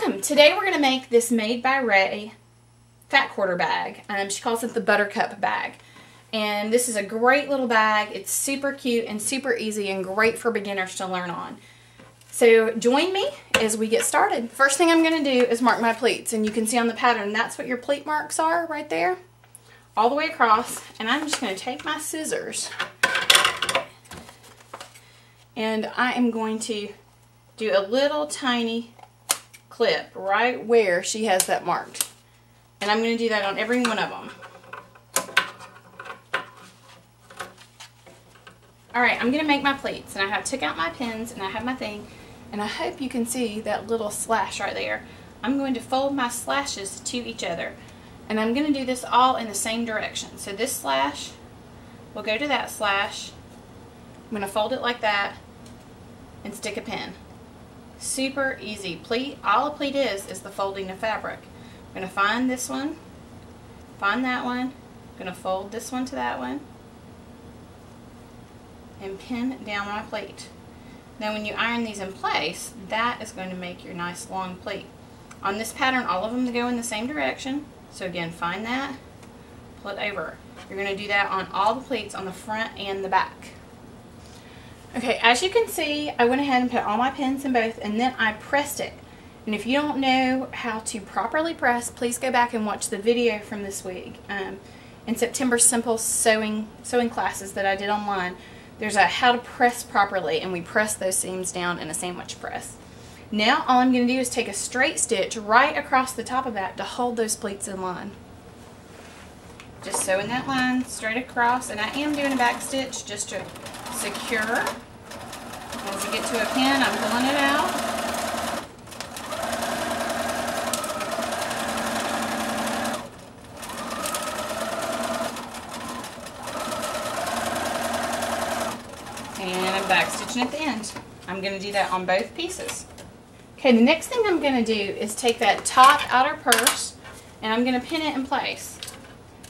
Welcome! Today we're going to make this Made by Rae fat quarter bag. She calls it the Buttercup bag. And this is a great little bag. It's super cute and super easy and great for beginners to learn on. So join me as we get started. First thing I'm going to do is mark my pleats. And you can see on the pattern that's what your pleat marks are right there. All the way across. And I'm just going to take my scissors. And I am going to do a little tiny clip right where she has that marked. And I'm going to do that on every one of them. Alright, I'm going to make my pleats. And I have took out my pins and I have my thing. And I hope you can see that little slash right there. I'm going to fold my slashes to each other. And I'm going to do this all in the same direction. So this slash will go to that slash. I'm going to fold it like that and stick a pin. Super easy. Pleat, all a pleat is the folding of fabric. I'm going to find this one, find that one, I'm going to fold this one to that one, and pin down my pleat. Now when you iron these in place, that is going to make your nice long pleat. On this pattern, all of them go in the same direction. So again, find that, pull it over. You're going to do that on all the pleats on the front and the back. Okay, as you can see, I went ahead and put all my pins in both, and then I pressed it. And if you don't know how to properly press, please go back and watch the video from this week. In September's simple sewing classes that I did online, there's a how to press properly, and we press those seams down in a sandwich press. Now all I'm going to do is take a straight stitch right across the top of that to hold those pleats in line. Just sewing that line straight across, and I am doing a back stitch just to secure. As you get to a pin, I'm pulling it out. And I'm back stitching at the end. I'm going to do that on both pieces. Okay, the next thing I'm going to do is take that top outer purse and I'm going to pin it in place.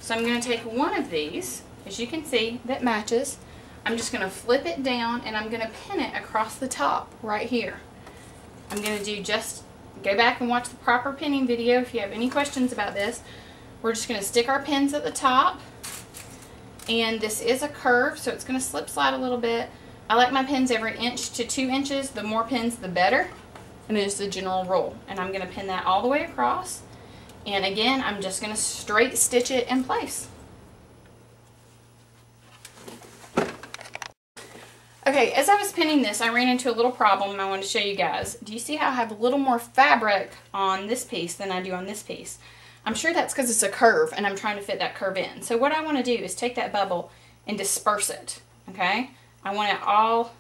So I'm going to take one of these, as you can see, that matches. I'm just going to flip it down and I'm going to pin it across the top right here. I'm going to do go back and watch the proper pinning video if you have any questions about this. We're just going to stick our pins at the top, and this is a curve, so it's going to slip slide a little bit. I like my pins every 1 to 2 inches. The more pins the better, and it is the general rule. And I'm going to pin that all the way across, and again I'm just going to straight stitch it in place. Okay, as I was pinning this, I ran into a little problem and I want to show you guys. Do you see how I have a little more fabric on this piece than I do on this piece? I'm sure that's because it's a curve and I'm trying to fit that curve in. So what I want to do is take that bubble and disperse it, okay? I want it all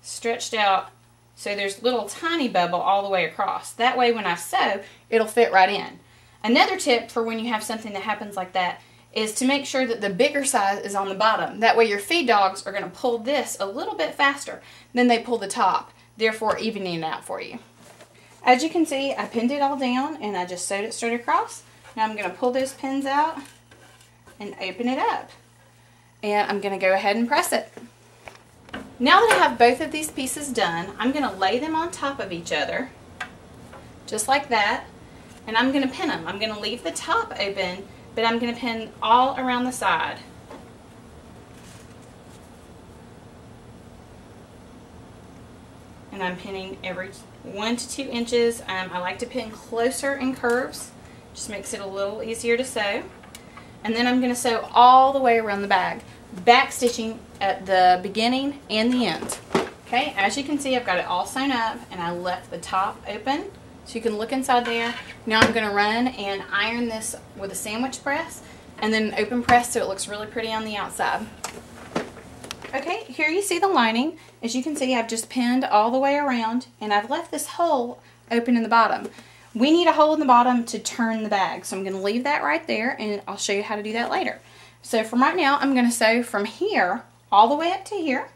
stretched out so there's little tiny bubble all the way across. That way when I sew, it'll fit right in. Another tip for when you have something that happens like that is to make sure that the bigger size is on the bottom. That way your feed dogs are going to pull this a little bit faster than they pull the top, therefore evening it out for you. As you can see, I pinned it all down and I just sewed it straight across. Now I'm going to pull those pins out and open it up. And I'm going to go ahead and press it. Now that I have both of these pieces done, I'm going to lay them on top of each other, just like that. And I'm going to pin them. I'm going to leave the top open, but I'm going to pin all around the side. And I'm pinning every 1 to 2 inches. I like to pin closer in curves. Just makes it a little easier to sew. And then I'm going to sew all the way around the bag, back stitching at the beginning and the end. Okay, as you can see, I've got it all sewn up and I left the top open so you can look inside there. Now I'm going to run and iron this with a sandwich press and then an open press so it looks really pretty on the outside. Okay, here you see the lining. As you can see, I've just pinned all the way around and I've left this hole open in the bottom. We need a hole in the bottom to turn the bag, so I'm going to leave that right there and I'll show you how to do that later. So from right now, I'm going to sew from here all the way up to here,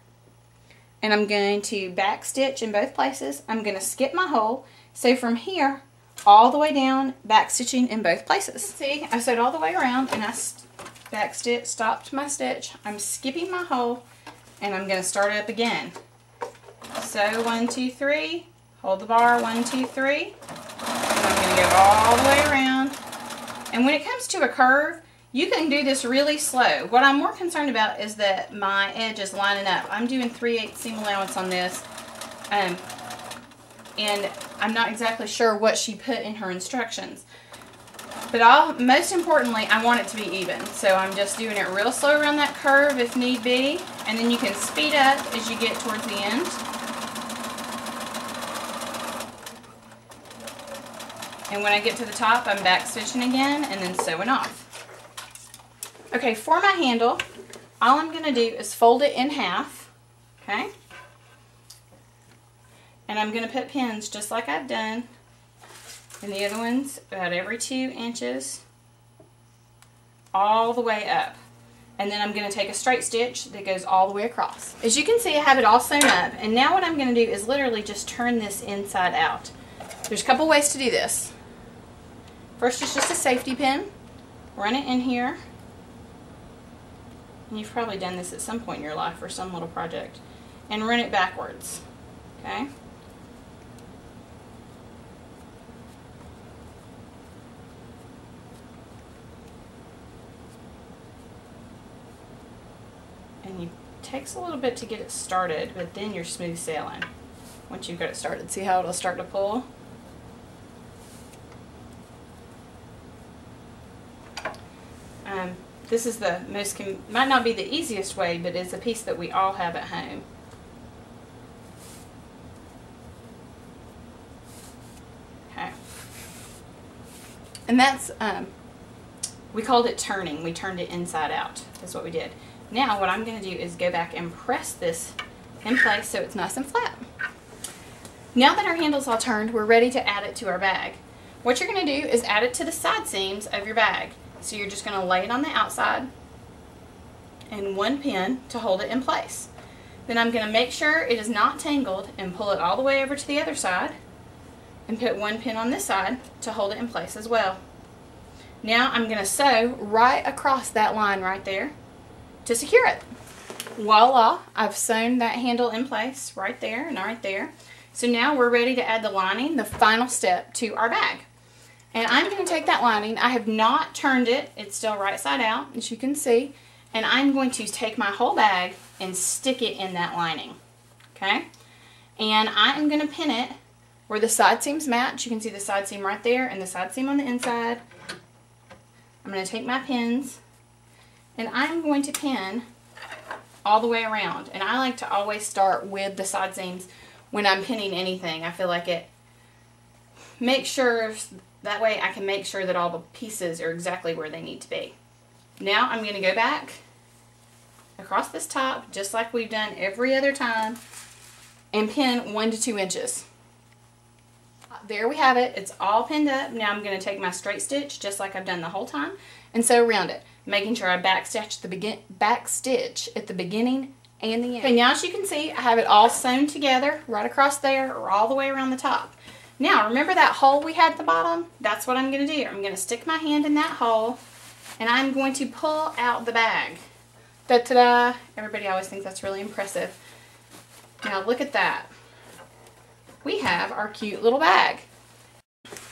and I'm going to back stitch in both places. I'm going to skip my hole. So from here all the way down, back stitching in both places. See, I sewed all the way around and I back stitch, stopped my stitch. I'm skipping my hole and I'm going to start up again. sew 1, 2, 3, hold the bar 1, 2, 3, and I'm going to go all the way around. And when it comes to a curve, you can do this really slow. What I'm more concerned about is that my edge is lining up. I'm doing 3/8 seam allowance on this, and I'm not exactly sure what she put in her instructions. But most importantly, I want it to be even. So I'm just doing it real slow around that curve if need be, and then you can speed up as you get towards the end. And when I get to the top, I'm back stitching again and then sewing off. Okay, for my handle, all I'm going to do is fold it in half, okay? And I'm going to put pins just like I've done, and the other ones about every 2 inches all the way up. And then I'm going to take a straight stitch that goes all the way across. As you can see, I have it all sewn up, and now what I'm going to do is literally just turn this inside out. There's a couple ways to do this. First, it's just a safety pin. Run it in here. And you've probably done this at some point in your life for some little project. And run it backwards. Okay? And it takes a little bit to get it started, but then you're smooth sailing once you've got it started. See how it'll start to pull? This is the most, might not be the easiest way, but it's a piece that we all have at home. Okay. And that's, we called it turning. We turned it inside out. That's what we did. Now what I'm going to do is go back and press this in place so it's nice and flat. Now that our handle's all turned, we're ready to add it to our bag. What you're going to do is add it to the side seams of your bag. So you're just going to lay it on the outside and 1 pin to hold it in place. Then I'm going to make sure it is not tangled and pull it all the way over to the other side and put 1 pin on this side to hold it in place as well. Now I'm going to sew right across that line right there to secure it. Voila, I've sewn that handle in place right there and right there. So now we're ready to add the lining, the final step, to our bag. And I'm going to take that lining, I have not turned it, it's still right side out, as you can see, and I'm going to take my whole bag and stick it in that lining, okay? And I am going to pin it where the side seams match. You can see the side seam right there and the side seam on the inside. I'm going to take my pins, and I'm going to pin all the way around. And I like to always start with the side seams when I'm pinning anything. I feel like it makes sure, that way I can make sure that all the pieces are exactly where they need to be. Now I'm going to go back across this top, just like we've done every other time, and pin 1 to 2 inches. There we have it. It's all pinned up. Now I'm going to take my straight stitch, just like I've done the whole time, and sew around it, making sure I back stitch at the beginning and the end. Okay, now as you can see, I have it all sewn together right across there or all the way around the top. Now, remember that hole we had at the bottom? That's what I'm going to do. I'm going to stick my hand in that hole, and I'm going to pull out the bag. Da-ta-da! Everybody always thinks that's really impressive. Now, look at that. We have our cute little bag.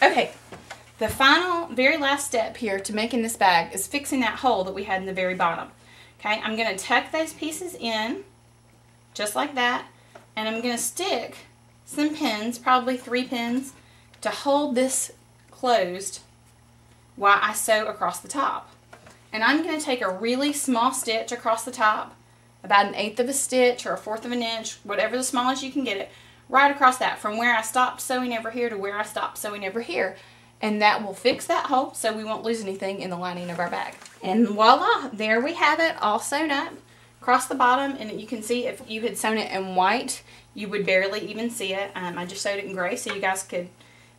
Okay, the final, very last step here to making this bag is fixing that hole that we had in the very bottom. Okay, I'm going to tuck those pieces in, just like that, and I'm going to stick some pins, probably 3 pins, to hold this closed while I sew across the top. And I'm going to take a really small stitch across the top, about 1/8 of a stitch or 1/4 of an inch, whatever the smallest you can get it, right across that, from where I stopped sewing over here to where I stopped sewing over here. And that will fix that hole so we won't lose anything in the lining of our bag. And voila, there we have it, all sewn up across the bottom. And you can see if you had sewn it in white, you would barely even see it. I just sewed it in gray so you guys could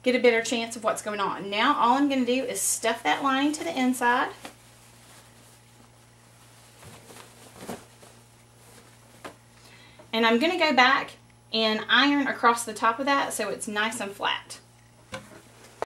get a better chance of what's going on. Now all I'm going to do is stuff that lining to the inside. And I'm going to go back and iron across the top of that so it's nice and flat.